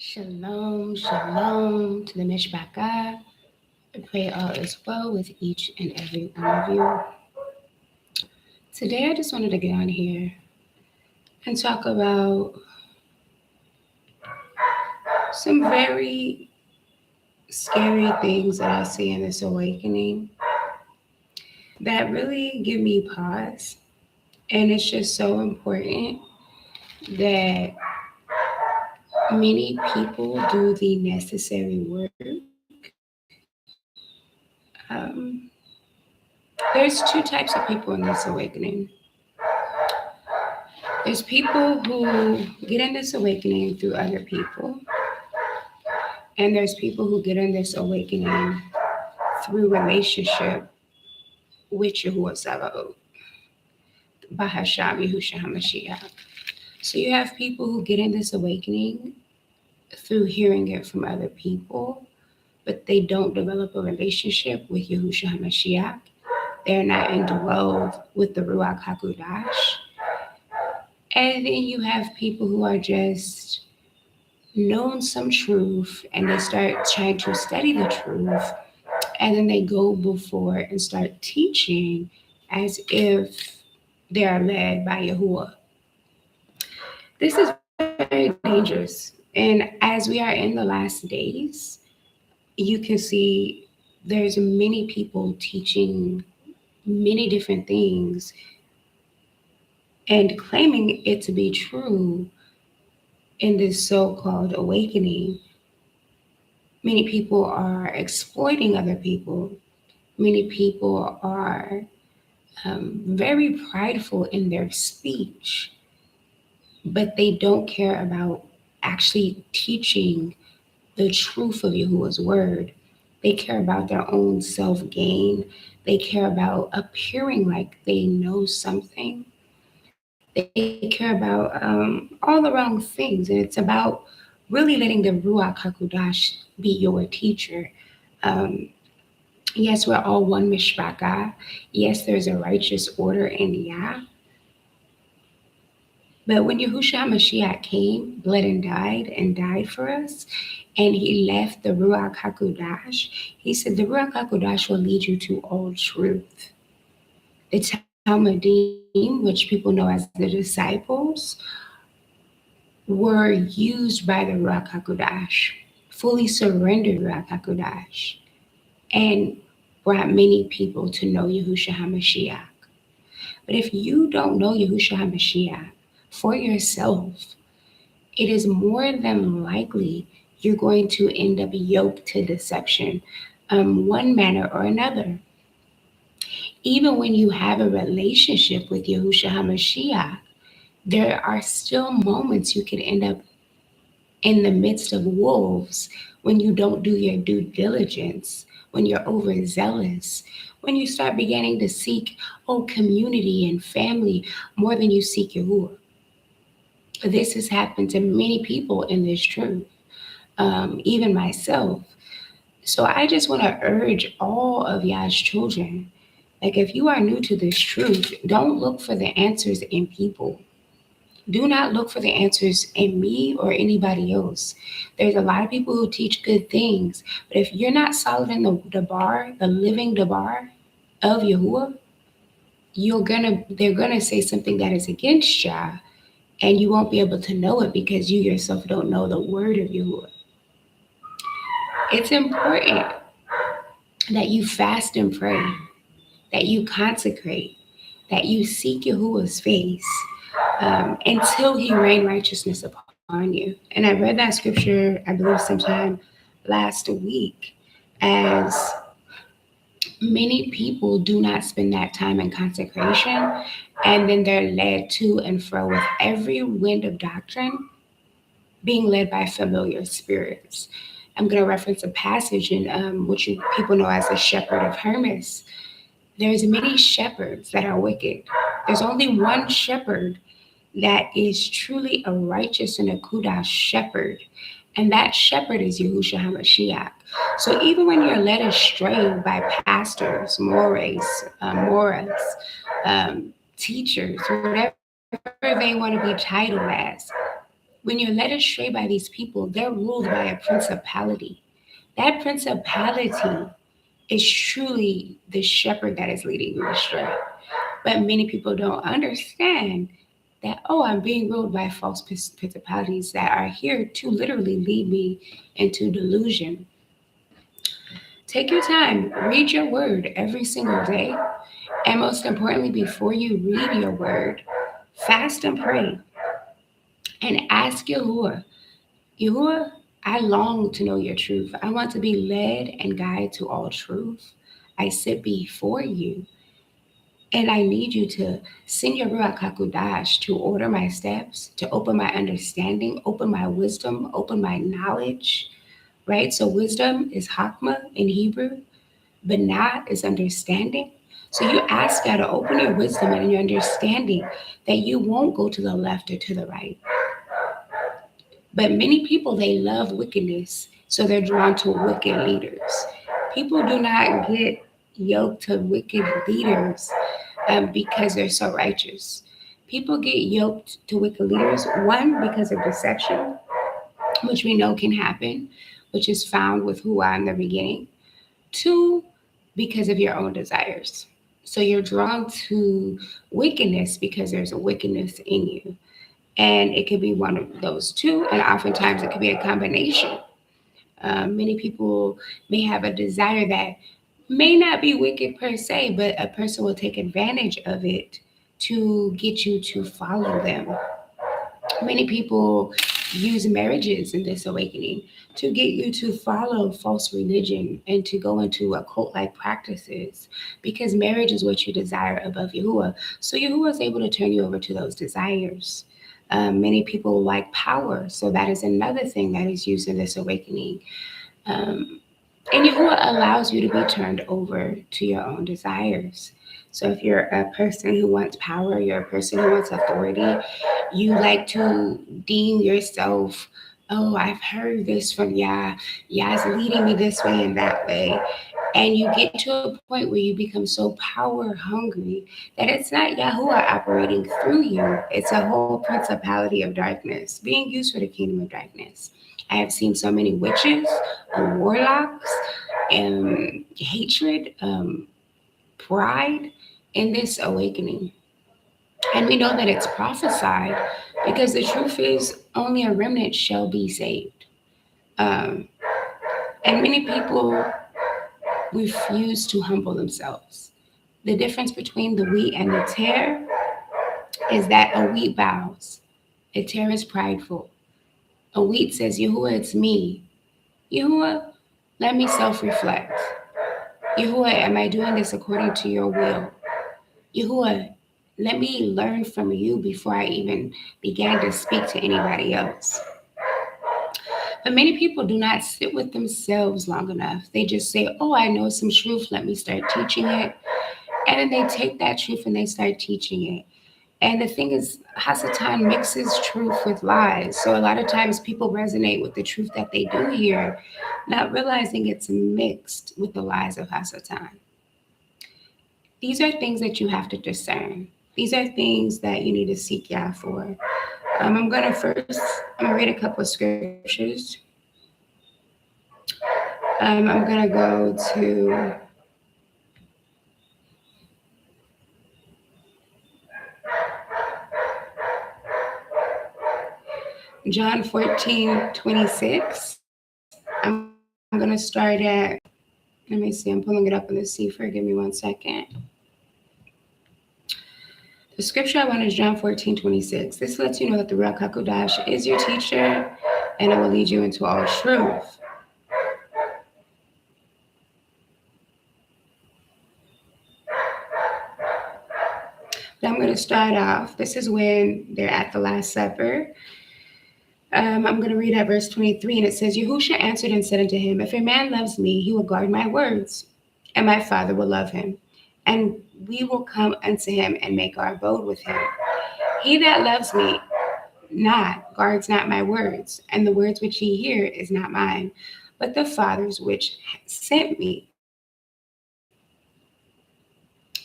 Shalom, shalom to the Mishpachah. I pray all is well with each and every one of you. Today, I just wanted to get on here and talk about some very scary things that I see in this awakening that really give me pause. And it's just so important that many people do the necessary work. There's two types of people in this awakening. There's people who get in this awakening through other people, and there's people who get in this awakening through relationship with Yahuwah Sabaoth, Bahasham Yahushua HaMashiach. So you have people who get in this awakening through hearing it from other people, but they don't develop a relationship with Yahushua HaMashiach. They're not indwelled with the Ruach HaKodesh. And then you have people who are just known some truth and they start trying to study the truth, and then they go before and start teaching as if they are led by Yahuwah. This is very dangerous. And as we are in the last days, you can see there's many people teaching many different things and claiming it to be true in this so-called awakening. Many people are exploiting other people. Many people are very prideful in their speech, but they don't care about actually teaching the truth of Yahuwah's word. They care about their own self gain. They care about appearing like they know something. They care about all the wrong things. And it's about really letting the Ruach HaKodesh be your teacher. Um, yes, we're all one Mishpachah. Yes, there's a righteous order in Yah. But when Yahushua Mashiach came, bled and died for us, and he left the Ruach HaKodesh, he said the Ruach HaKodesh will lead you to all truth. The Talmudim, which people know as the disciples, were used by the Ruach HaKodesh, fully surrendered Ruach HaKodesh, and brought many people to know Yahushua HaMashiach. But if you don't know Yahushua HaMashiach for yourself, it is more than likely you're going to end up yoked to deception, one manner or another. Even when you have a relationship with Yahushua HaMashiach, there are still moments you could end up in the midst of wolves when you don't do your due diligence, when you're overzealous, when you start beginning to seek community and family more than you seek Yahuwah. This has happened to many people in this truth, even myself. So I just want to urge all of Yah's children, like if you are new to this truth, don't look for the answers in people. Do not look for the answers in me or anybody else. There's a lot of people who teach good things, but if you're not solid in the bar, the living bar of Yahuwah, they're gonna say something that is against Yah, and you won't be able to know it because you yourself don't know the word of Yahuwah. It's important that you fast and pray, that you consecrate, that you seek Yahuwah's face until he rain righteousness upon you. And I read that scripture, I believe, sometime last week, as many people do not spend that time in consecration, and then they're led to and fro with every wind of doctrine, being led by familiar spirits. I'm going to reference a passage in what you people know as the Shepherd of Hermas. There's many shepherds that are wicked. There's only one shepherd that is truly a righteous and a kudash shepherd, and that shepherd is Yahushua HaMashiach. So even when you're led astray by pastors, moras, teachers, whatever they want to be titled as, When you're led astray by these people, they're ruled by a principality. That principality is truly the shepherd that is leading you astray. But many people don't understand that, oh, I'm being ruled by false principalities that are here to literally lead me into delusion. Take your time, read your word every single day. And most importantly, before you read your word, fast and pray and ask Yahuwah, Yahuwah, I long to know your truth. I want to be led and guided to all truth. I sit before you and I need you to send your Ruach HaKodesh to order my steps, to open my understanding, open my wisdom, open my knowledge, right? So wisdom is Hakma in Hebrew, Binah is understanding. So you ask God to open your wisdom and your understanding that you won't go to the left or to the right. But many people, they love wickedness, so they're drawn to wicked leaders. People do not get yoked to wicked leaders because they're so righteous. People get yoked to wicked leaders, one, because of deception, which we know can happen, which is found with who I am in the beginning. Two, because of your own desires. So you're drawn to wickedness because there's a wickedness in you. And it could be one of those two, and oftentimes it could be a combination. Many people may have a desire that may not be wicked per se, but a person will take advantage of it to get you to follow them. Many people use marriages in this awakening to get you to follow false religion and to go into occult like practices because marriage is what you desire above Yahuwah. So Yahuwah is able to turn you over to those desires. Many people like power, so that is another thing that is used in this awakening. Um, and Yahuwah allows you to be turned over to your own desires. So if you're a person who wants power, you're a person who wants authority, you like to deem yourself, oh, I've heard this from Yah. Yah's leading me this way and that way. And you get to a point where you become so power hungry that it's not Yahuwah operating through you. It's a whole principality of darkness being used for the kingdom of darkness. I have seen so many witches, warlocks, and hatred, pride in this awakening. And we know that it's prophesied because the truth is only a remnant shall be saved. Um, and many people refuse to humble themselves. The difference between the wheat and the tare is that a wheat bows, a tare is prideful. A wheat says, Yahuwah, it's me. Yahuwah, let me self reflect. Yahuwah, am I doing this according to your will? Yahuwah, let me learn from you before I even began to speak to anybody else. But many people do not sit with themselves long enough. They just say, oh, I know some truth, let me start teaching it. And then they take that truth and they start teaching it. And the thing is, Hasatan mixes truth with lies. So a lot of times people resonate with the truth that they do hear, not realizing it's mixed with the lies of Hasatan. These are things that you have to discern. These are things that you need to seek Yah for. I'm going to read a couple of scriptures. I'm going to go to John 14:26. I'm going to start at, let me see, I'm pulling it up in the Sefer. Give me 1 second. The scripture I want is John 14:26. This lets you know that the Ruach HaKodesh is your teacher and it will lead you into all truth. But I'm going to start off. This is when they're at the Last Supper. I'm going to read at verse 23, and it says, Yahushua answered and said unto him, if a man loves me, he will guard my words, and my Father will love him, and we will come unto him and make our abode with him. He that loves me not guards not my words, and the words which ye hear is not mine, but the Father's which sent me.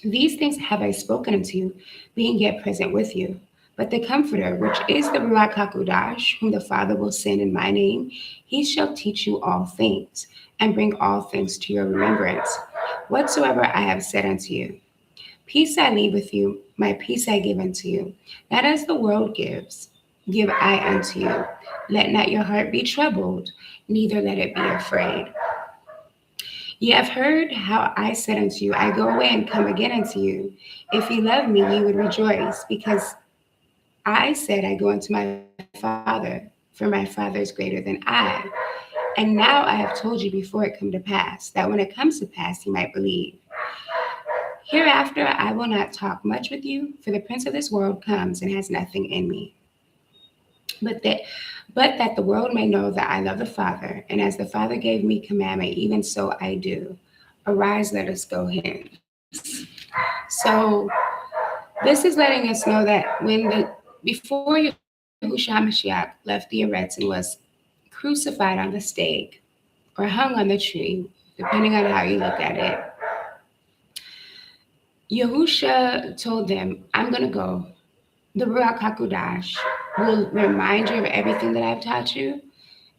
These things have I spoken unto you, being yet present with you. But the Comforter, which is the Ruach HaKodesh, whom the Father will send in my name, he shall teach you all things, and bring all things to your remembrance, whatsoever I have said unto you. Peace I leave with you, my peace I give unto you. Not as the world gives, give I unto you. Let not your heart be troubled, neither let it be afraid. Ye have heard how I said unto you, I go away and come again unto you. If ye love me, ye would rejoice, because I said, I go unto my Father, for my Father is greater than I. And now I have told you before it come to pass, that when it comes to pass, ye might believe. Hereafter I will not talk much with you, for the prince of this world comes and has nothing in me. But that, but that the world may know that I love the Father, and as the Father gave me commandment, even so I do. Arise, let us go hence. So this is letting us know that before Yahushua HaMashiach left the Eretz and was crucified on the stake or hung on the tree, depending on how you look at it, Yahusha told them, I'm going to go. The Ruach HaKodesh will remind you of everything that I've taught you,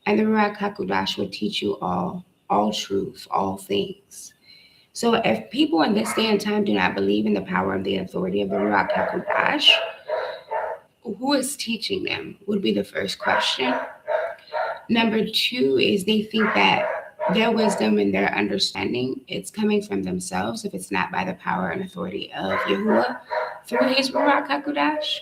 and the Ruach HaKodesh will teach you all truth, all things. So if people in this day and time do not believe in the power of the authority of the Ruach HaKodesh, who is teaching them would be the first question. Number two is they think that their wisdom and their understanding, it's coming from themselves if it's not by the power and authority of Yahuwah through his Ruach HaKodesh.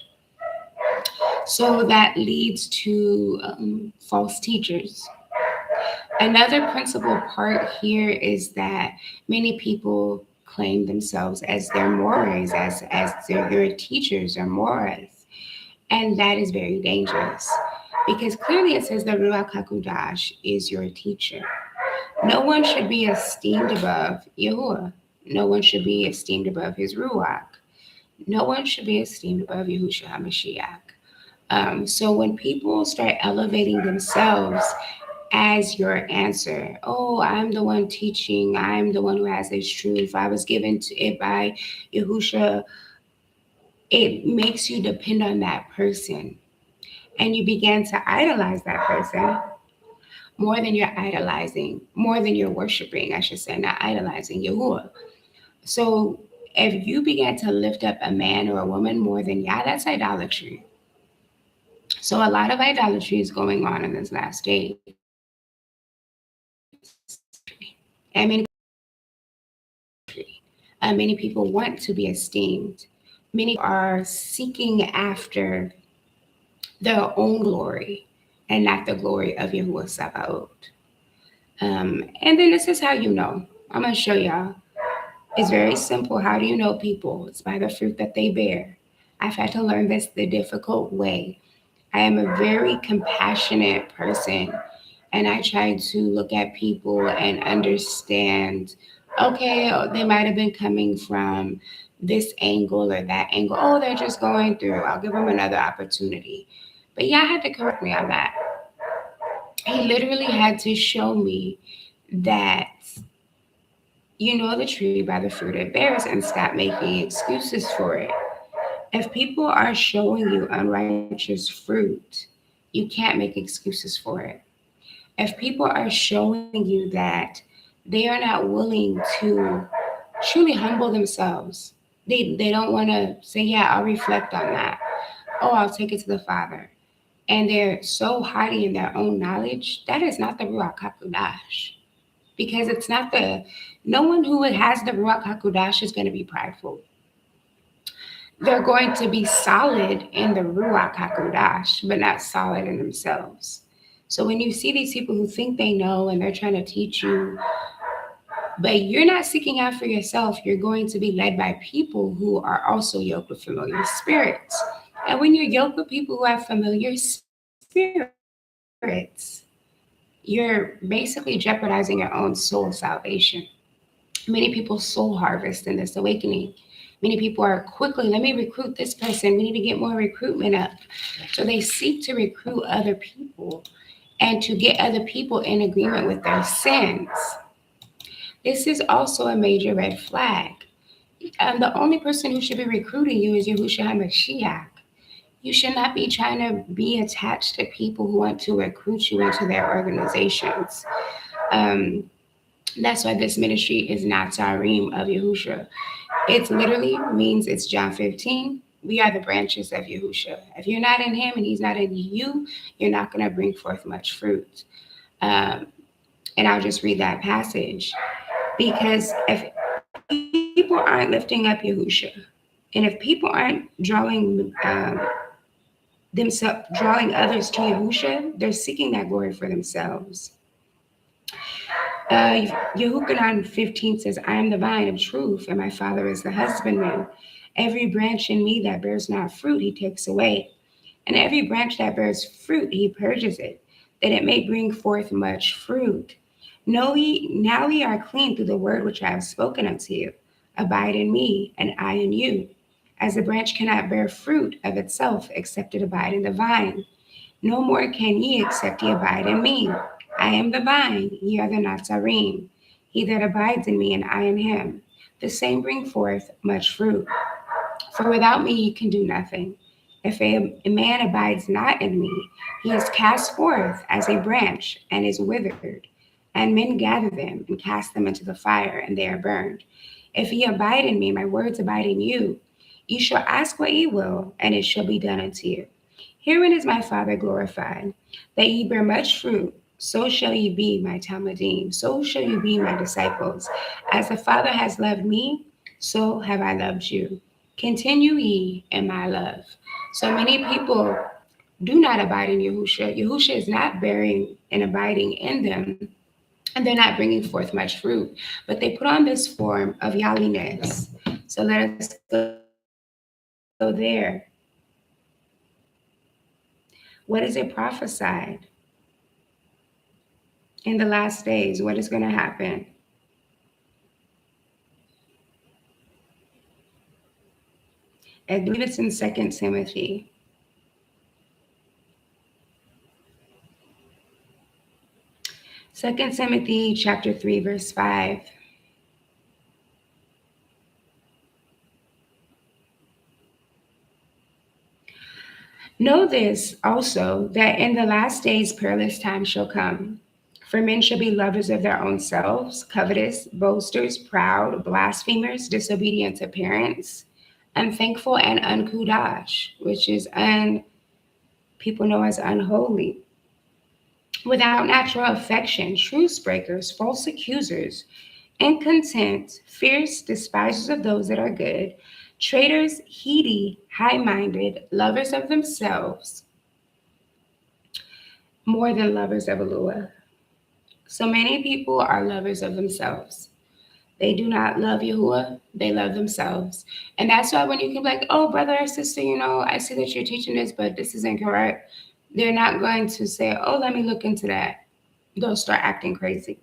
So that leads to false teachers. Another principal part here is that many people claim themselves as their mores, as their teachers or mores. And that is very dangerous because clearly it says the Ruach HaKodesh is your teacher. No one should be esteemed above Yahuwah. No one should be esteemed above his Ruach. No one should be esteemed above Yahushua HaMashiach. So when people start elevating themselves as your answer, oh, I'm the one teaching, I'm the one who has this truth, I was given to it by Yahushua, it makes you depend on that person. And you begin to idolize that person more than you're worshiping, I should say, not idolizing Yahuwah. So if you begin to lift up a man or a woman more than Yah, that's idolatry. So a lot of idolatry is going on in this last days. And many people want to be esteemed. Many are seeking after their own glory and not the glory of Yahuwah Sabaoth. And then this is how you know. I'm going to show y'all. It's very simple. How do you know people? It's by the fruit that they bear. I've had to learn this the difficult way. I am a very compassionate person, and I try to look at people and understand, okay, they might have been coming from this angle or that angle. Oh, they're just going through. I'll give them another opportunity. But yeah, I had to correct me on that. He literally had to show me that you know the tree by the fruit it bears and stop making excuses for it. If people are showing you unrighteous fruit, you can't make excuses for it. If people are showing you that they are not willing to truly humble themselves, they don't want to say, yeah, I'll reflect on that. Oh, I'll take it to the Father. And they're so haughty in their own knowledge, that is not the Ruach HaKodesh. Because it's not no one who has the Ruach HaKodesh is going to be prideful. They're going to be solid in the Ruach HaKodesh, but not solid in themselves. So when you see these people who think they know and they're trying to teach you, but you're not seeking out for yourself, you're going to be led by people who are also yoked with familiar spirits. And when you're yoked with people who have familiar spirits, you're basically jeopardizing your own soul salvation. Many people soul harvest in this awakening. Many people are quickly, let me recruit this person. We need to get more recruitment up. So they seek to recruit other people and to get other people in agreement with their sins. This is also a major red flag. The only person who should be recruiting you is Yahushua HaMashiach. You should not be trying to be attached to people who want to recruit you into their organizations. Um, that's why this ministry is not Tarim of Yahusha. It literally means it's John 15. We are the branches of Yahusha. If you're not in him and he's not in you, you're not going to bring forth much fruit. Um, and I'll just read that passage. Because if people aren't lifting up Yahusha, and if people aren't drawing others to Yahusha, they're seeking that glory for themselves. Yehukanan 15 says, I am the vine of truth, and my Father is the husbandman. Every branch in me that bears not fruit, he takes away. And every branch that bears fruit, he purges it, that it may bring forth much fruit. Now ye are clean through the word which I have spoken unto you. Abide in me, and I in you. As a branch cannot bear fruit of itself, except it abide in the vine. No more can ye, except ye abide in me. I am the vine, ye are the Nazarene. He that abides in me, and I in him, the same bring forth much fruit. For without me ye can do nothing. If a man abides not in me, he is cast forth as a branch and is withered. And men gather them and cast them into the fire, and they are burned. If ye abide in me, my words abide in you, ye shall ask what ye will, and it shall be done unto you. Herein is my Father glorified, that ye bear much fruit, so shall ye be my Talmudim, so shall you be my disciples. As the Father has loved me, so have I loved you. Continue ye in my love. So many people do not abide in Yahusha. Yahusha is not bearing and abiding in them, and they're not bringing forth much fruit, but they put on this form of yahliness. So let us go there. What is it prophesied in the last days? What is going to happen? I believe it's in 2 Timothy. Second Timothy chapter 3, verse 5. Know this also, that in the last days perilous times shall come. For men shall be lovers of their own selves, covetous, boasters, proud, blasphemers, disobedient to parents, unthankful, and unkudash, which is people know as unholy. Without natural affection, truce breakers, false accusers, incontent, fierce, despisers of those that are good, traitors, heady, high-minded, lovers of themselves, more than lovers of Alua. So many people are lovers of themselves. They do not love Yahuwah, they love themselves. And that's why when you can be like, oh, brother or sister, I see that you're teaching this, but this is incorrect. They're not going to say, oh, let me look into that. They'll start acting crazy.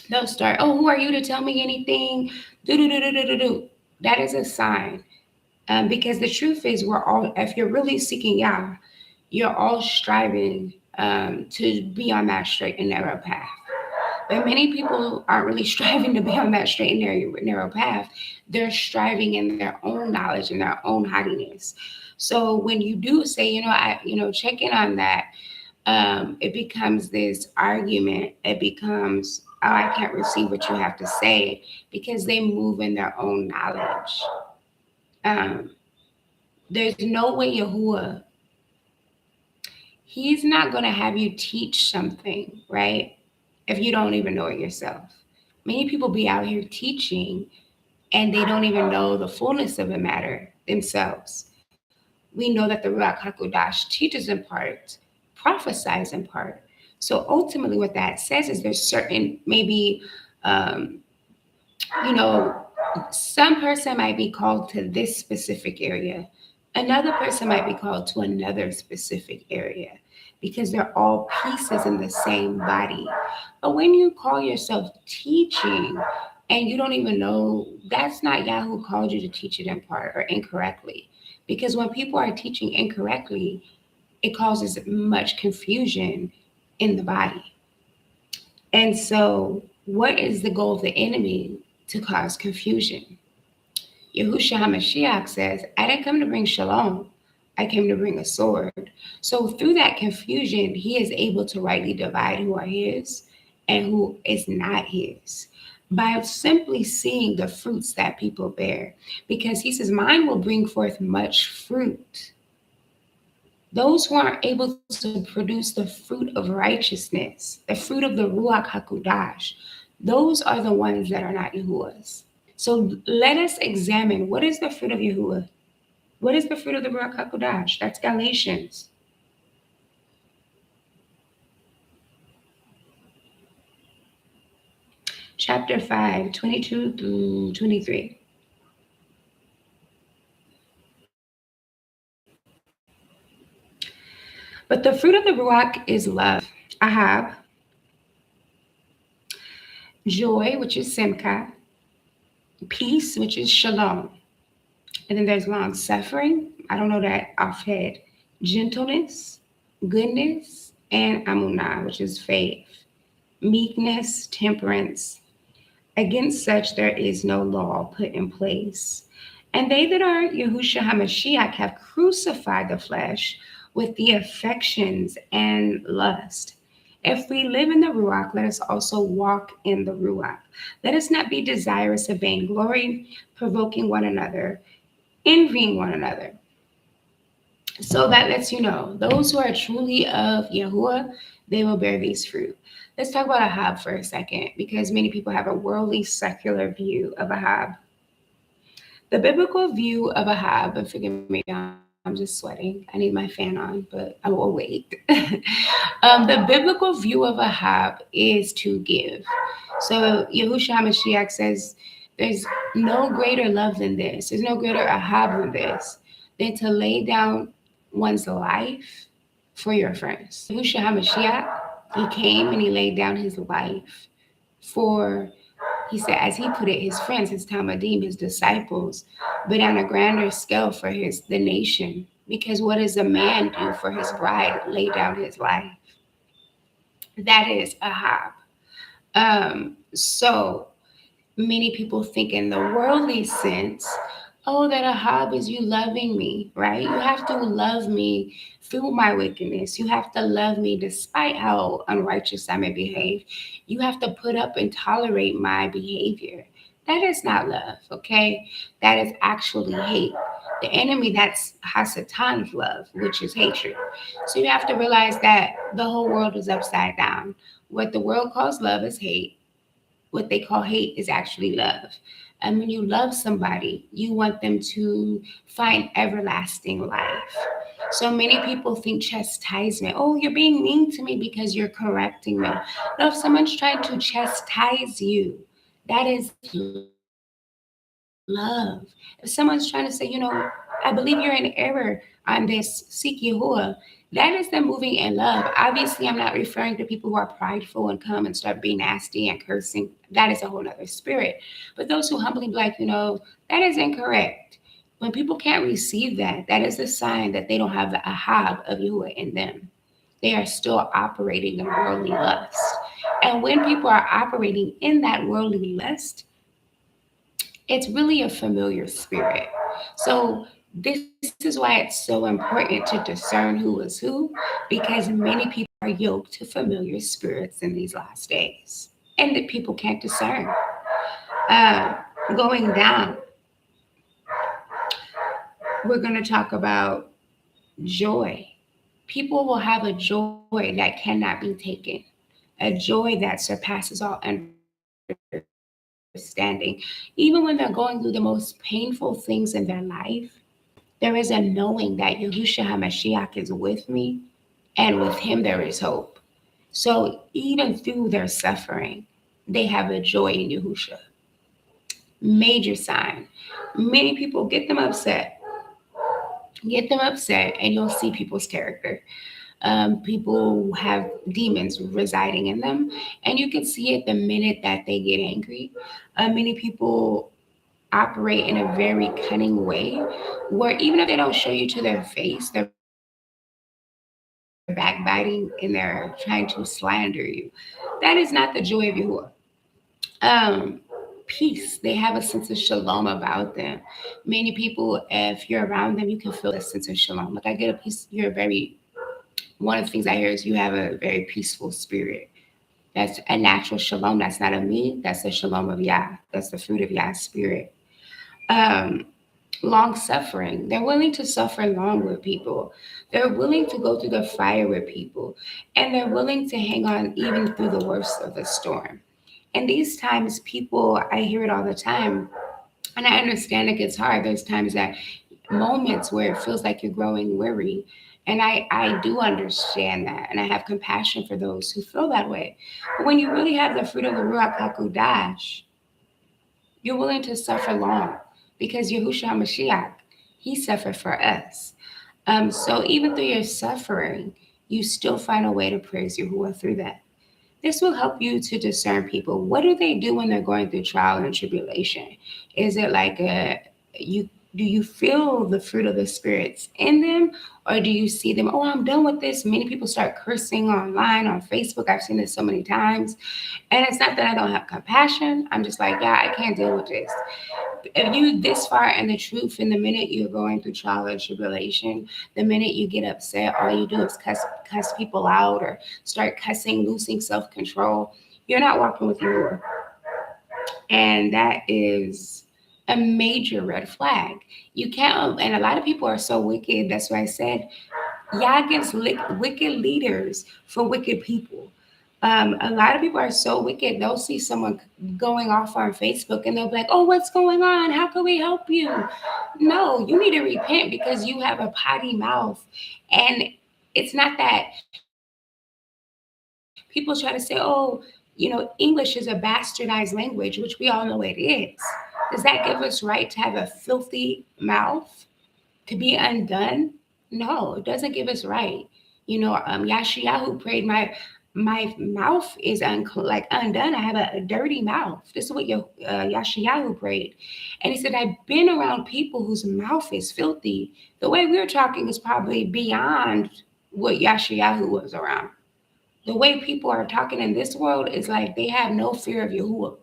They'll start, oh, who are you to tell me anything? Do. That is a sign. Because the truth is, we're all, if you're really seeking Yah, you're all striving to be on that straight and narrow path. But many people aren't really striving to be on that straight and narrow path. They're striving in their own knowledge and their own haughtiness. So when you do say, check in on that, it becomes this argument. It becomes, oh, I can't receive what you have to say, because they move in their own knowledge. There's no way Yahuwah, he's not going to have you teach something, right, if you don't even know it yourself. Many people be out here teaching and they don't even know the fullness of the matter themselves. We know that the Ruach HaKodesh teaches in part, prophesies in part. So ultimately what that says is there's certain, maybe, some person might be called to this specific area. Another person might be called to another specific area, because they're all pieces in the same body. But when you call yourself teaching and you don't even know, that's not Yah who called you to teach it in part or incorrectly. Because when people are teaching incorrectly, it causes much confusion in the body. And so what is the goal of the enemy? To cause confusion. Yahushua HaMashiach says, I didn't come to bring shalom. I came to bring a sword. So through that confusion, he is able to rightly divide who are his and who is not his by simply seeing the fruits that people bear. Because he says, mine will bring forth much fruit. Those who aren't able to produce the fruit of righteousness, the fruit of the Ruach HaKodash, those are the ones that are not Yahuwah's. So let us examine, what is the fruit of Yahuwah? What is the fruit of the Ruach HaKodash? That's Galatians. Chapter 5, 22 through 23. But the fruit of the Ruach is love, ahab, joy, which is simcha, peace, which is shalom. And then there's long suffering. I don't know that offhand. Gentleness, goodness, and amunah, which is faith. Meekness, temperance. Against such there is no law put in place. And they that are Yahushua HaMashiach have crucified the flesh with the affections and lust. If we live in the Ruach, let us also walk in the Ruach. Let us not be desirous of vainglory, provoking one another, envying one another. So that lets you know, those who are truly of Yahuwah, they will bear these fruit. Let's talk about Ahab for a second, because many people have a worldly, secular view of Ahab. The biblical view of Ahab, and forgive me, I'm just sweating. I need my fan on, but I will wait. The biblical view of Ahab is to give. So Yahushua HaMashiach says, there's no greater love than this. There's no greater Ahab than this, than to lay down one's life for your friends. Yahushua HaMashiach, he came and he laid down his life for, he said, as he put it, his friends, his Talmudim, his disciples, but on a grander scale for the nation. Because what does a man do for his bride? Lay down his life. That is Ahab. So many people think in the worldly sense, oh, that Ahab is you loving me, right? You have to love me through my wickedness. You have to love me despite how unrighteous I may behave. You have to put up and tolerate my behavior. That is not love, okay? That is actually hate. The enemy, that's Hasatan's love, which is hatred. So you have to realize that the whole world is upside down. What the world calls love is hate. What they call hate is actually love. And when you love somebody, you want them to find everlasting life. So many people think chastisement, oh, you're being mean to me because you're correcting me. No, if someone's trying to chastise you, that is love. If someone's trying to say, I believe you're in error on this, seek Yahuwah, that is them moving in love. Obviously, I'm not referring to people who are prideful and come and start being nasty and cursing. That is a whole other spirit. But those who humbly be like, that is incorrect. When people can't receive that, that is a sign that they don't have the Ahab of Yahuwah in them. They are still operating in worldly lust. And when people are operating in that worldly lust, it's really a familiar spirit. So this is why it's so important to discern who is who, because many people are yoked to familiar spirits in these last days, and that people can't discern. Going down, we're going to talk about joy. People will have a joy that cannot be taken, a joy that surpasses all understanding. Even when they're going through the most painful things in their life, there is a knowing that Yahushua HaMashiach is with me, and with him there is hope. So even through their suffering, they have a joy in Yahushua. Major sign. Many people get them upset, and you'll see people's character. People have demons residing in them, and you can see it the minute that they get angry. Many people operate in a very cunning way, where even if they don't show you to their face, they're backbiting and they're trying to slander you. That is not the joy of Yahuwah. peace. They have a sense of shalom about them. Many people, if you're around them, you can feel a sense of shalom. Like I get a peace. You're very. One of the things I hear is you have a very peaceful spirit. That's a natural shalom. That's not of me. That's the shalom of Yah. That's the fruit of Yah's spirit. Um, Long suffering. They're willing to suffer long with people. They're willing to go through the fire with people. And they're willing to hang on even through the worst of the storm. And these times, people, I hear it all the time. And I understand it gets hard. There's times that moments where it feels like you're growing weary. And I do understand that. And I have compassion for those who feel that way. But when you really have the fruit of the Ruach HaKodesh, you're willing to suffer long because Yahushua HaMashiach, he suffered for us. So even through your suffering, you still find a way to praise Yahuwah through that. This will help you to discern people. What do they do when they're going through trial and tribulation? Is it like you do you feel the fruit of the spirits in them, or do you see them? Oh, I'm done with this. Many people start cursing online on Facebook. I've seen this so many times, and it's not that I don't have compassion. I'm just like, yeah, I can't deal with this. If you this far in the truth, and the minute you're going through trial or tribulation, the minute you get upset, all you do is cuss people out or start cussing, losing self-control. You're not walking with your, and that is a major red flag. You can't, and a lot of people are so wicked. That's why I said, Yah gives wicked leaders for wicked people. A lot of people are so wicked. They'll see someone going off on Facebook and they'll be like, oh, what's going on? How can we help you? No, you need to repent because you have a potty mouth. And it's not that people try to say, oh, English is a bastardized language, which we all know it is. Does that give us right to have a filthy mouth, to be undone? No, it doesn't give us right. Yashayahu prayed, my mouth is undone. I have a dirty mouth. This is what Yashayahu prayed. And he said, I've been around people whose mouth is filthy. The way we're talking is probably beyond what Yashayahu was around. The way people are talking in this world is like they have no fear of Yahuwah.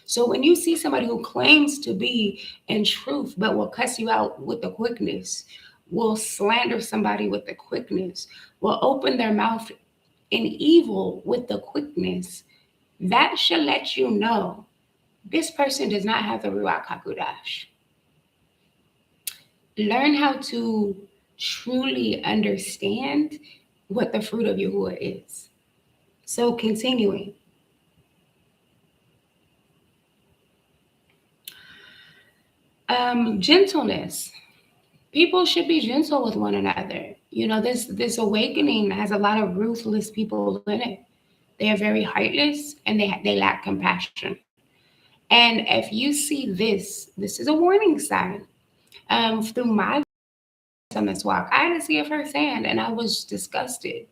So when you see somebody who claims to be in truth, but will cuss you out with the quickness, will slander somebody with the quickness, will open their mouth in evil with the quickness, that should let you know this person does not have the Ruach HaKodesh. Learn how to truly understand what the fruit of Yahuwah is. So continuing. Gentleness. People should be gentle with one another. This awakening has a lot of ruthless people in it. They are very heartless and they lack compassion. And if you see this is a warning sign. Through my on this walk, I had to see it firsthand, and I was disgusted.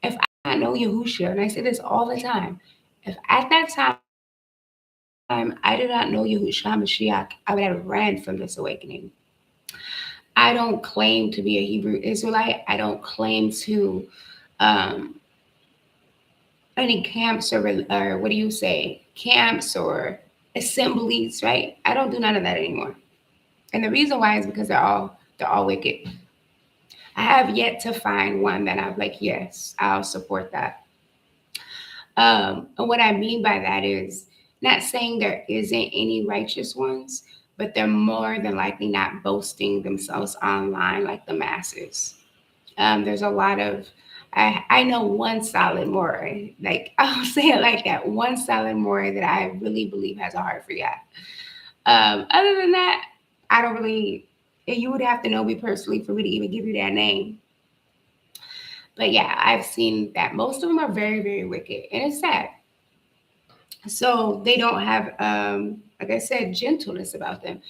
If I know Yahushua, and I say this all the time, if at that time I did not know Yahushua Mashiach, I would have ran from this awakening. I don't claim to be a Hebrew Israelite. I don't claim to any camps or what do you say? Camps or assemblies, right? I don't do none of that anymore. And the reason why is because they're all wicked. I have yet to find one that I'm like, yes, I'll support that. And what I mean by that is not saying there isn't any righteous ones, but they're more than likely not boasting themselves online like the masses. There's a lot of, I know one solid Mori, like I'll say it like that, one solid Mori that I really believe has a heart for God. Other than that, I don't really, you would have to know me personally for me to even give you that name. But yeah, I've seen that most of them are very, very wicked, and it's sad. So they don't have, like I said, gentleness about them.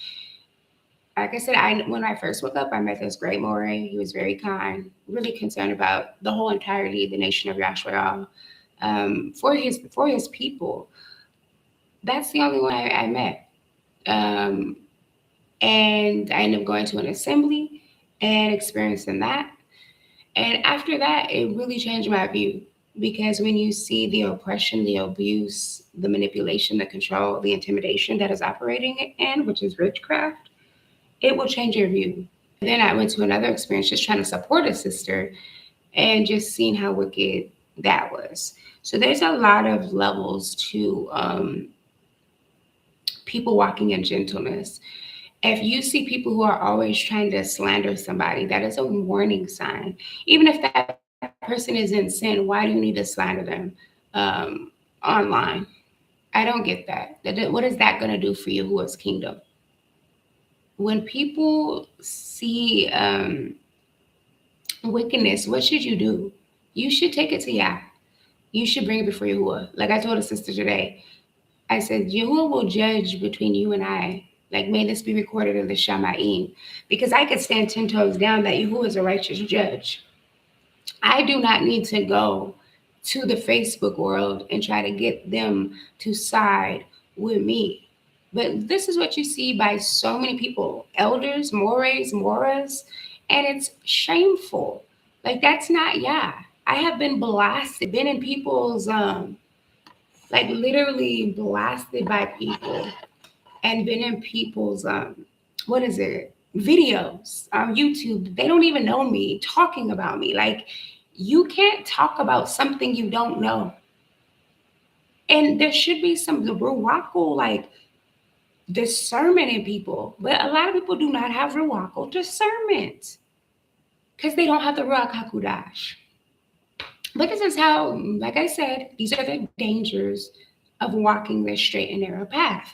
Like I said, when I first woke up, I met this great Morey. He was very kind, really concerned about the whole entirety of the nation of Yashua, for his people. That's the only one I met. And I ended up going to an assembly and experiencing that. And after that, it really changed my view. Because when you see the oppression, the abuse, the manipulation, the control, the intimidation that is operating in, which is witchcraft, it will change your view. Then I went to another experience just trying to support a sister and just seeing how wicked that was. So there's a lot of levels to people walking in gentleness. If you see people who are always trying to slander somebody, that is a warning sign. Even if that person is in sin, why do you need to slander them online? I don't get that. What is that going to do for you who is kingdom? When people see wickedness, what should you do? You should take it to Yah. You should bring it before Yahuwah. Like I told a sister today, I said, Yahuwah will judge between you and I. Like, may this be recorded in the Shama'im. Because I could stand 10 toes down that Yahuwah is a righteous judge. I do not need to go to the Facebook world and try to get them to side with me. But this is what you see by so many people, elders, mores, moras, and it's shameful. Like, that's not Yah. I have been blasted, been in people's like literally blasted by people and been in people's what is it, videos on YouTube. They don't even know me talking about me. Like, you can't talk about something you don't know. And there should be some ruwako like discernment in people, but a lot of people do not have ruwako discernment because they don't have the ruach hakudash. But this is how, like I said, these are the dangers of walking this straight and narrow path.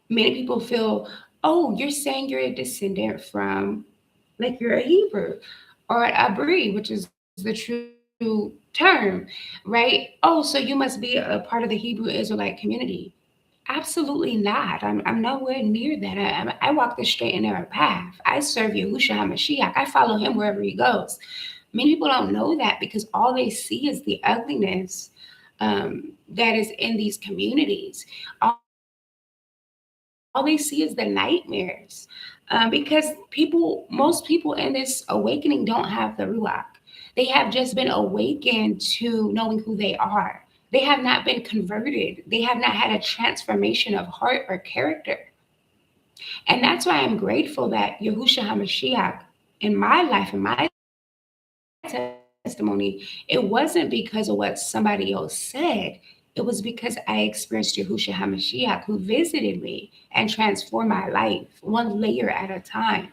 Many people feel, oh, you're saying you're a descendant from, like you're a Hebrew or an Abri, which is the true term, right? Oh, so you must be a part of the Hebrew Israelite community. Absolutely not. I'm nowhere near that. I walk the straight and narrow path. I serve Yahushua HaMashiach. I follow him wherever he goes. Many people don't know that because all they see is the ugliness that is in these communities. All they see is the nightmares because most people in this awakening don't have the Ruach. They have just been awakened to knowing who they are. They have not been converted. They have not had a transformation of heart or character. And that's why I'm grateful that Yahushua HaMashiach in my life, in my testimony, it wasn't because of what somebody else said. It was because I experienced Yahushua HaMashiach who visited me and transformed my life one layer at a time.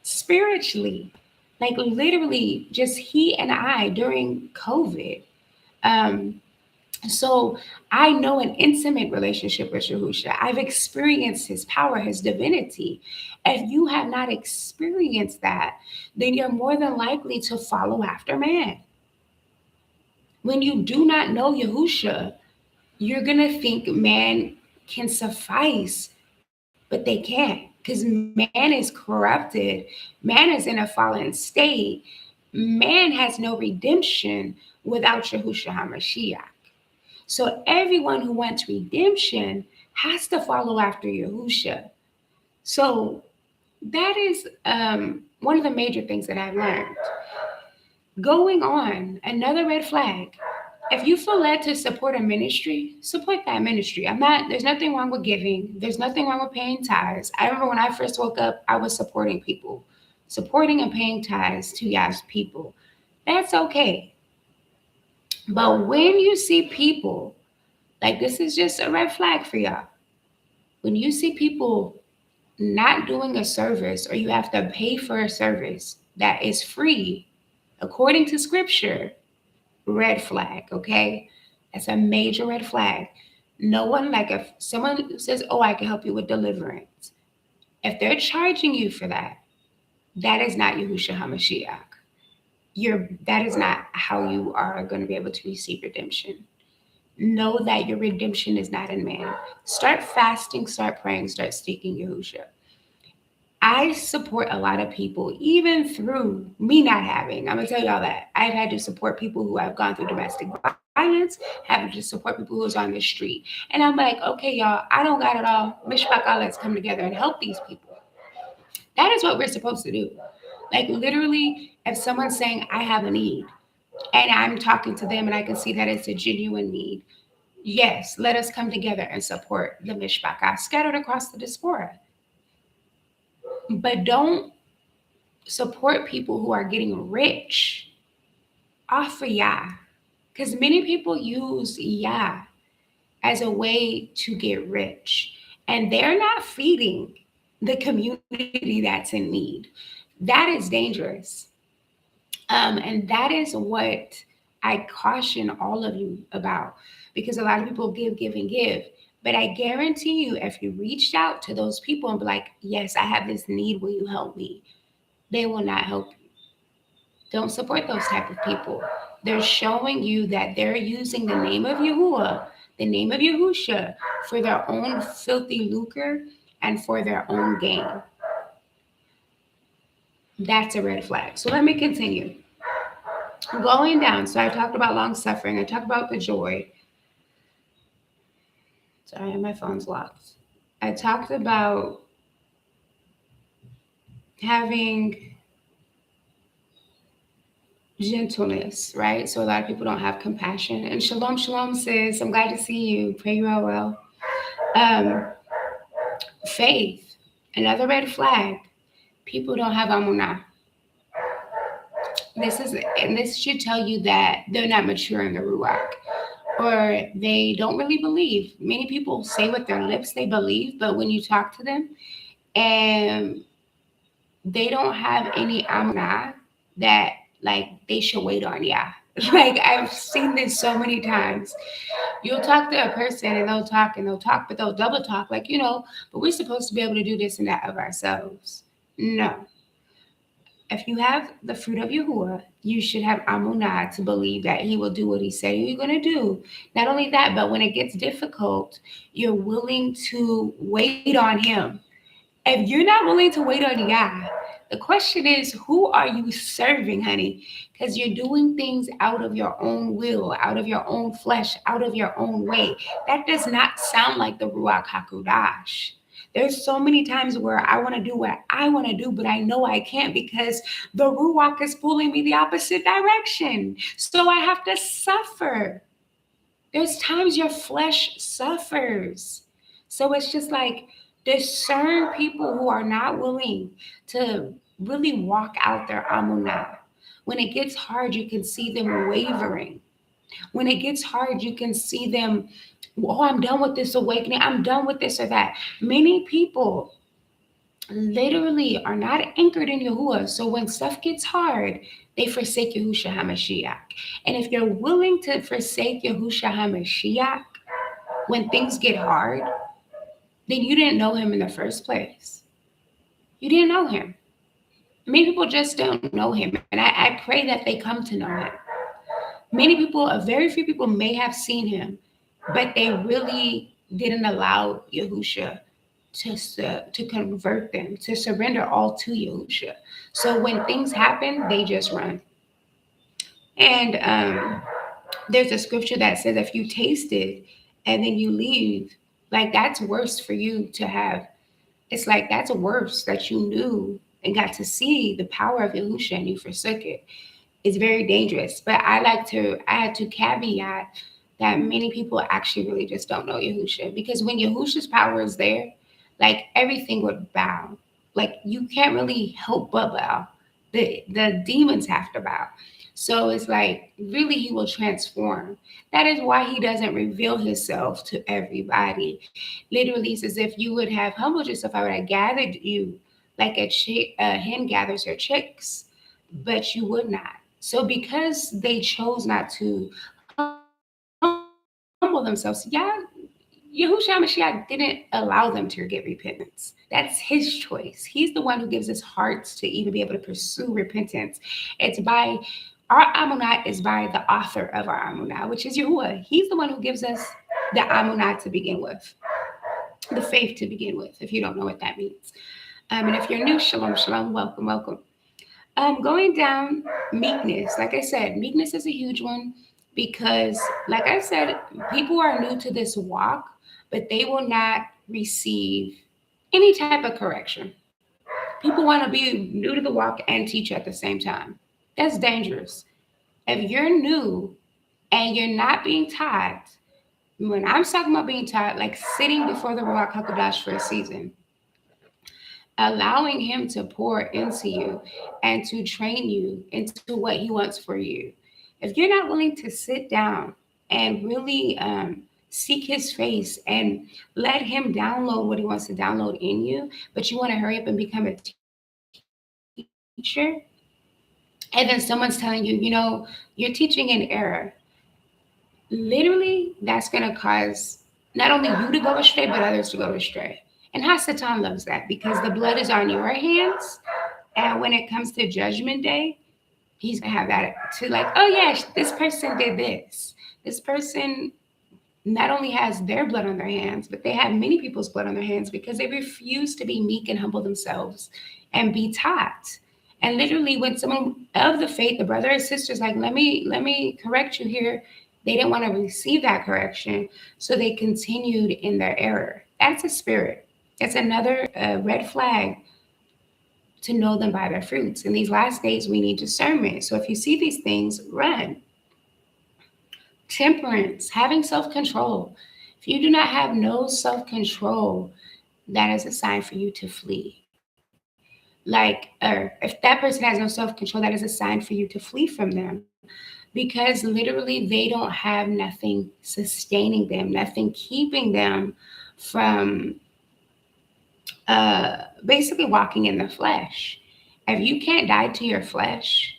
Spiritually, like literally just he and I during COVID. Um, so I know an intimate relationship with Yahusha. I've experienced his power, his divinity. If you have not experienced that, then you're more than likely to follow after man. When you do not know Yahusha, you're going to think man can suffice, but they can't because man is corrupted. Man is in a fallen state. Man has no redemption without Yahushua HaMashiach. So everyone who wants redemption has to follow after Yahusha. So that is one of the major things that I've learned. Going on, another red flag. If you feel led to support a ministry, support that ministry. There's nothing wrong with giving. There's nothing wrong with paying tithes. I remember when I first woke up, I was supporting people, supporting and paying tithes to Yah's people. That's okay. But when you see people, like this is just a red flag for y'all. When you see people not doing a service or you have to pay for a service that is free, according to scripture, red flag, okay? That's a major red flag. No one, like if someone says, oh, I can help you with deliverance, if they're charging you for that, that is not Yahushua HaMashiach. That is not how you are going to be able to receive redemption. Know that your redemption is not in man. Start fasting, start praying, start seeking Yahushua. I support a lot of people, even through me not having. I'm gonna tell y'all that I've had to support people who have gone through domestic violence, having to support people who's on the street, and I'm like, okay, y'all, I don't got it all. Mishpachah, let's come together and help these people. That is what we're supposed to do. Like literally, if someone's saying I have a need, and I'm talking to them and I can see that it's a genuine need, yes, let us come together and support the mishpachah scattered across the diaspora. But don't support people who are getting rich off of Yah. Because many people use Yah as a way to get rich, and they're not feeding the community that's in need. That is dangerous. And that is what I caution all of you about, because a lot of people give, give, and give. But I guarantee you, if you reached out to those people and be like, yes, I have this need, will you help me? They will not help you. Don't support those type of people. They're showing you that they're using the name of Yahuwah, the name of Yahusha, for their own filthy lucre and for their own gain. That's a red flag. So let me continue. Going down, so I talked about long suffering, I talked about the joy. Sorry, my phone's locked. I talked about having gentleness, right? So a lot of people don't have compassion. And shalom, shalom, sis. I'm glad to see you. Pray you are well. Um, Faith, another red flag. People don't have amunah. And this should tell you that they're not mature in the ruach, or they don't really believe. Many people say with their lips they believe, but when you talk to them, and they don't have any amunah that like they should wait on. Yeah, like I've seen this so many times. You'll talk to a person and they'll talk, but they'll double talk, like, but we're supposed to be able to do this and that of ourselves. No. If you have the fruit of Yahuwah, you should have amunah to believe that he will do what he said you're going to do. Not only that, but when it gets difficult, you're willing to wait on him. If you're not willing to wait on Yah, the question is, who are you serving, honey? Because you're doing things out of your own will, out of your own flesh, out of your own way. That does not sound like the Ruach HaKodash. There's so many times where I want to do what I want to do, but I know I can't because the Ruach is pulling me the opposite direction. So I have to suffer. There's times your flesh suffers. So it's just like, discern people who are not willing to really walk out their amunah. When it gets hard, you can see them wavering. When it gets hard, you can see them, oh, I'm done with this awakening. I'm done with this or that. Many people literally are not anchored in Yahuwah. So when stuff gets hard, they forsake Yahushua HaMashiach. And if you're willing to forsake Yahushua HaMashiach when things get hard, then you didn't know him in the first place. You didn't know him. Many people just don't know him. And I pray that they come to know him. Many people, a very few people may have seen him, but they really didn't allow Yahusha to convert them, to surrender all to Yahusha. So when things happen, they just run. And there's a scripture that says if you taste it and then you leave, like that's worse for you to have. It's like that's worse that you knew and got to see the power of Yahusha and you forsook it. It's very dangerous. But I like to add to caveat that many people actually really just don't know Yahusha. Because when Yahusha's power is there, like everything would bow. Like you can't really help but bow. The demons have to bow. So it's like really he will transform. That is why he doesn't reveal himself to everybody. Literally, it's as if you would have humbled yourself. I would have gathered you like a hen gathers her chicks, but you would not. So because they chose not to humble themselves, Yahushua Mashiach didn't allow them to get repentance. That's his choice. He's the one who gives us hearts to even be able to pursue repentance. It's by our amunah is by the author of our amunah, which is Yahuwah. He's the one who gives us the amunah to begin with, the faith to begin with, if you don't know what that means. And if you're new, shalom, shalom, welcome, welcome. Going down, meekness. Like I said, meekness is a huge one because, like I said, people are new to this walk, but they will not receive any type of correction. People want to be new to the walk and teach at the same time. That's dangerous. If you're new and you're not being taught, when I'm talking about being taught, like sitting before the Ruach HaKodesh for a season, allowing him to pour into you and to train you into what he wants for you. If you're not willing to sit down and really seek his face and let him download what he wants to download in you, but you want to hurry up and become a teacher, and then someone's telling you, you're teaching in error, literally that's going to cause not only you to go astray, but others to go astray. And Hasatan loves that because the blood is on your hands. And when it comes to judgment day, he's going to have that to like, oh, yeah, this person did this. This person not only has their blood on their hands, but they have many people's blood on their hands because they refuse to be meek and humble themselves and be taught. And literally, when someone of the faith, the brother or sister's like, let me correct you here, they didn't want to receive that correction, so they continued in their error. That's a spirit. That's another red flag to know them by their fruits. In these last days, we need discernment. So if you see these things, run. Temperance, having self control. If you do not have no self control, that is a sign for you to flee. Like, or if that person has no self control, that is a sign for you to flee from them because literally they don't have nothing sustaining them, nothing keeping them from basically walking in the flesh. If you can't die to your flesh,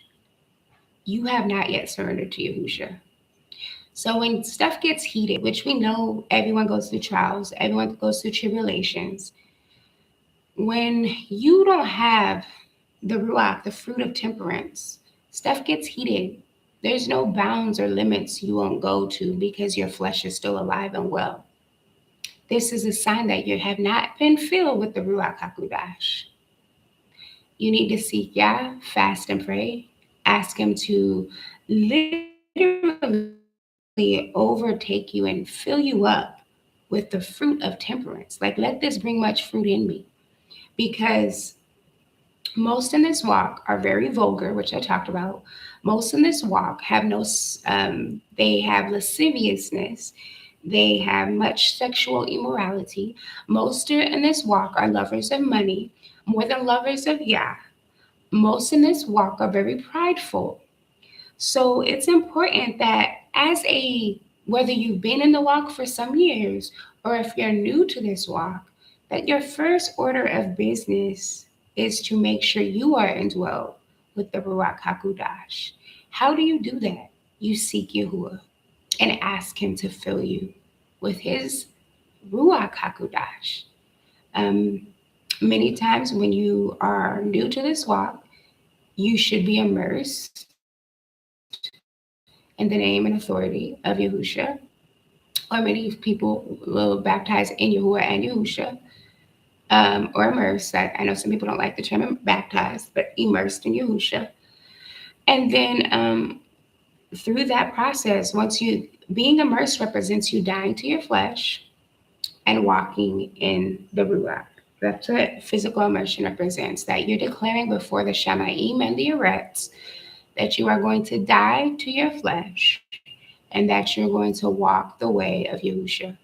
you have not yet surrendered to Yahusha. So when stuff gets heated, which we know everyone goes through trials, everyone goes through tribulations, when you don't have the Ruach, the fruit of temperance, stuff gets heated. There's no bounds or limits you won't go to because your flesh is still alive and well. This is a sign that you have not been filled with the Ruach HaKodesh. You need to seek Yah, fast and pray. Ask him to literally overtake you and fill you up with the fruit of temperance. Like, let this bring much fruit in me. Because most in this walk are very vulgar, which I talked about. Most in this walk have they have lasciviousness. They have much sexual immorality. Most in this walk are lovers of money more than lovers of Yah. Most in this walk are very prideful. So it's important that whether you've been in the walk for some years or if you're new to this walk, that your first order of business is to make sure you are indwelled with the Ruach HaKodesh. How do you do that? You seek Yahuwah and ask him to fill you with his Ruach HaKodesh. Many times when you are new to this walk, you should be immersed in the name and authority of Yahusha. Or many people will baptize in Yahuwah and Yahusha. Or immersed. I know some people don't like the term baptized, but immersed in Yahusha. And then through that process, being immersed represents you dying to your flesh and walking in the Ruach. That's what physical immersion represents, that you're declaring before the Shamaim and the Eretz that you are going to die to your flesh and that you're going to walk the way of Yahusha.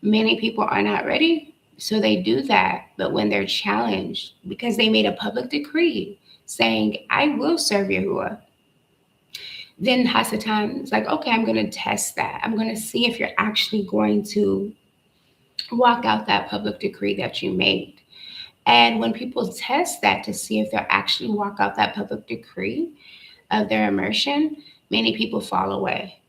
Many people are not ready, so they do that. But when they're challenged, because they made a public decree saying, I will serve Yahuwah, then Hasatan is like, okay, I'm going to test that. I'm going to see if you're actually going to walk out that public decree that you made. And when people test that to see if they'll actually walk out that public decree of their immersion, many people fall away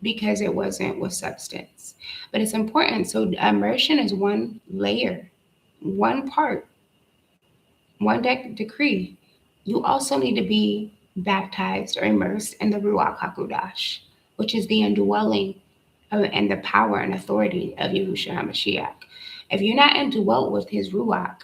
because it wasn't with substance. But it's important. So immersion is one layer, one part, one decree. You also need to be baptized or immersed in the Ruach HaKodesh, which is the indwelling and the power and authority of Yahushua HaMashiach. If you're not indwelt with his Ruach,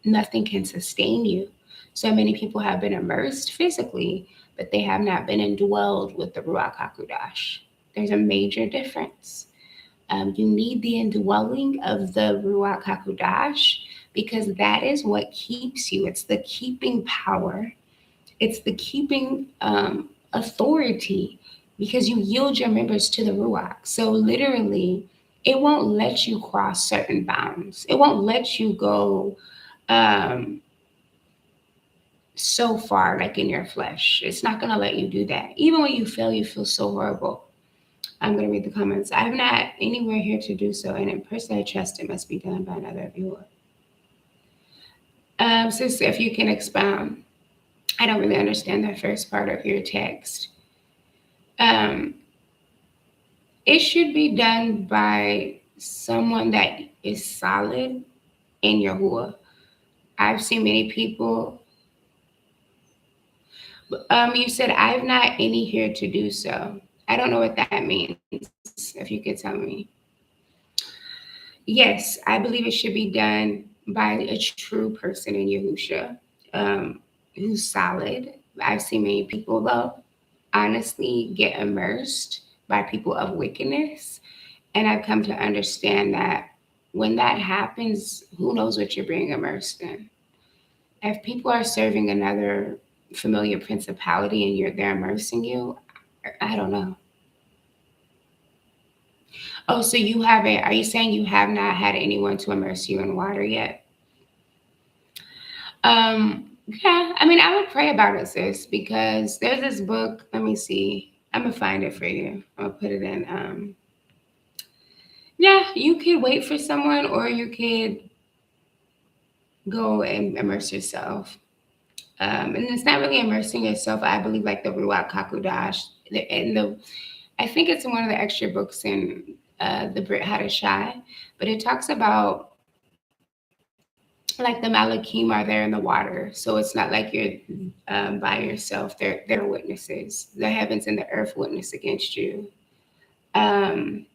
nothing can sustain you. So many people have been immersed physically, but they have not been indwelled with the Ruach HaKodesh. There's a major difference. You need the indwelling of the Ruach HaKodesh because that is what keeps you. It's the keeping power. It's the keeping authority because you yield your members to the Ruach. So literally, it won't let you cross certain bounds. It won't let you go um, so far, like in your flesh. It's not going to let you do that. Even when you feel so horrible. I'm going to read the comments. I'm not anywhere here to do so, and in person I trust it must be done by another viewer. Sister, if you can expound, I don't really understand that first part of your text. Um, it should be done by someone that is solid in Yahuwah. I've seen many people. You said I've not any here to do so. I don't know what that means. If you could tell me. Yes, I believe it should be done by a true person in Yahusha, um, who's solid. I've seen many people, though, honestly, get immersed by people of wickedness. And I've come to understand that when that happens, who knows what you're being immersed in? If people are serving another familiar principality and they're immersing you, I don't know. Oh, so you haven't, are you saying you have not had anyone to immerse you in water yet? Yeah, I mean, I would pray about it, sis, because there's this book. Let me see. I'm gonna find it for you. I'll put it in. Yeah, you could wait for someone, or you could go and immerse yourself. And it's not really immersing yourself. I believe like the Ruach Hakodesh, and I think it's in one of the extra books in the Brit Hadashai, but it talks about like the Malakim are there in the water, so it's not like you're by yourself. They're witnesses. The heavens and the earth witness against you. Um,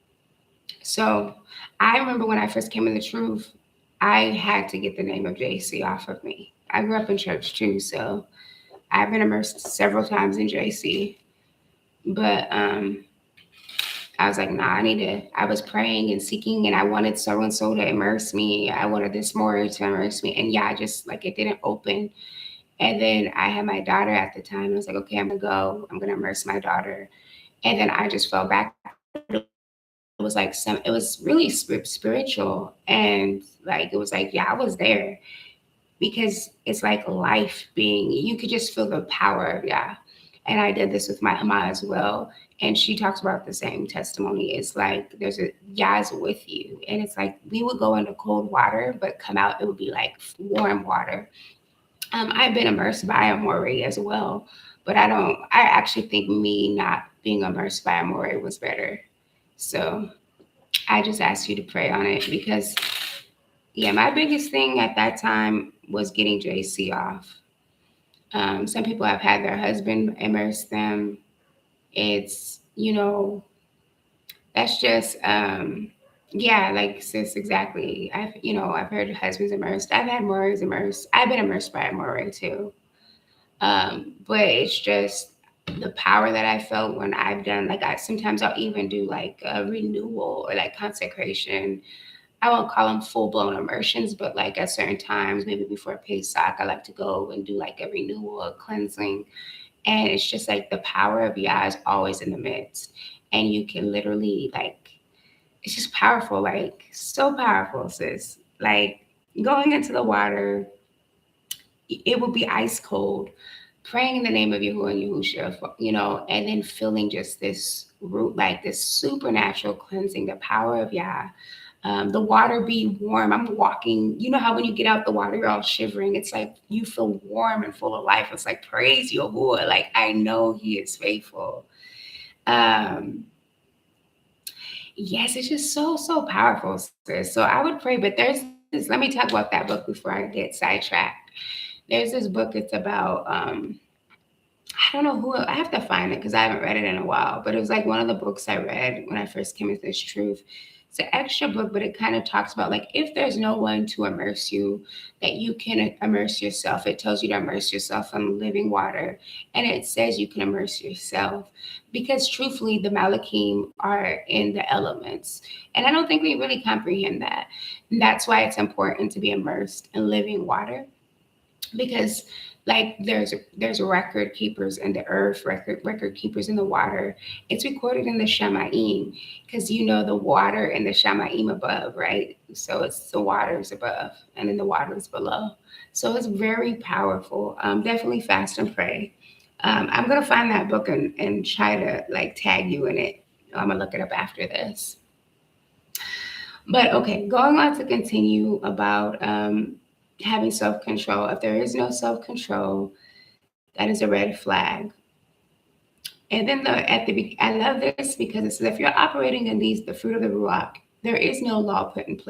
so I remember when I first came in the truth, I had to get the name of JC off of me. I grew up in church too, so I've been immersed several times in JC, but I was like, nah, I was praying and seeking, and I wanted so and so to immerse me. I wanted this more to immerse me. And yeah, I just like it didn't open. And then I had my daughter at the time. I was like, okay, I'm gonna go. I'm gonna immerse my daughter. And then I just fell back. It was like it was really spiritual. And like, it was like, yeah, I was there because it's like life being, you could just feel the power of Yah. And I did this with my Ama as well. And she talks about the same testimony. It's like there's a Yah's with you. And it's like we would go into cold water, but come out, it would be like warm water. I've been immersed by a moray as well, but I actually think me not being immersed by a moray was better. So I just asked you to pray on it because, yeah, my biggest thing at that time was getting JC off. Some people have had their husband immerse them. It's, that's just, yeah, like sis, exactly. I've heard husbands immersed. I've had morays immersed. I've been immersed by a moray too. But it's just the power that I felt when I've done, like sometimes I'll even do like a renewal or like consecration. I won't call them full blown immersions, but like at certain times, maybe before Pesach, I like to go and do like a renewal, a cleansing. And it's just like the power of Yah is always in the midst. And you can literally like, it's just powerful, like so powerful, sis. Like going into the water, it will be ice cold, praying in the name of Yahuwah and Yahusha, and then feeling just this root, like this supernatural cleansing, the power of Yah. The water be warm. I'm walking. You know how when you get out the water, you're all shivering. It's like you feel warm and full of life. It's like praise Yahuwah. Like I know He is faithful. Yes, it's just so powerful, sis. So I would pray, but there's this. Let me talk about that book before I get sidetracked. There's this book. It's about I don't know who, I have to find it because I haven't read it in a while, but it was like one of the books I read when I first came into this truth. It's an extra book, but it kind of talks about like if there's no one to immerse you, that you can immerse yourself. It tells you to immerse yourself in living water, and it says you can immerse yourself because truthfully, the Malakim are in the elements, and I don't think we really comprehend that. And that's why it's important to be immersed in living water because Like there's record keepers in the earth, record keepers in the water. It's recorded in the Shamaim, because the water and the Shamaim above, right? So it's the waters above and then the waters below. So it's very powerful. Definitely fast and pray. I'm gonna find that book and try to like tag you in it. I'm gonna look it up after this. But okay, going on to continue about having self control. If there is no self control, that is a red flag. And then I love this because it says if you're operating in the fruit of the ruach, there is no law put in place.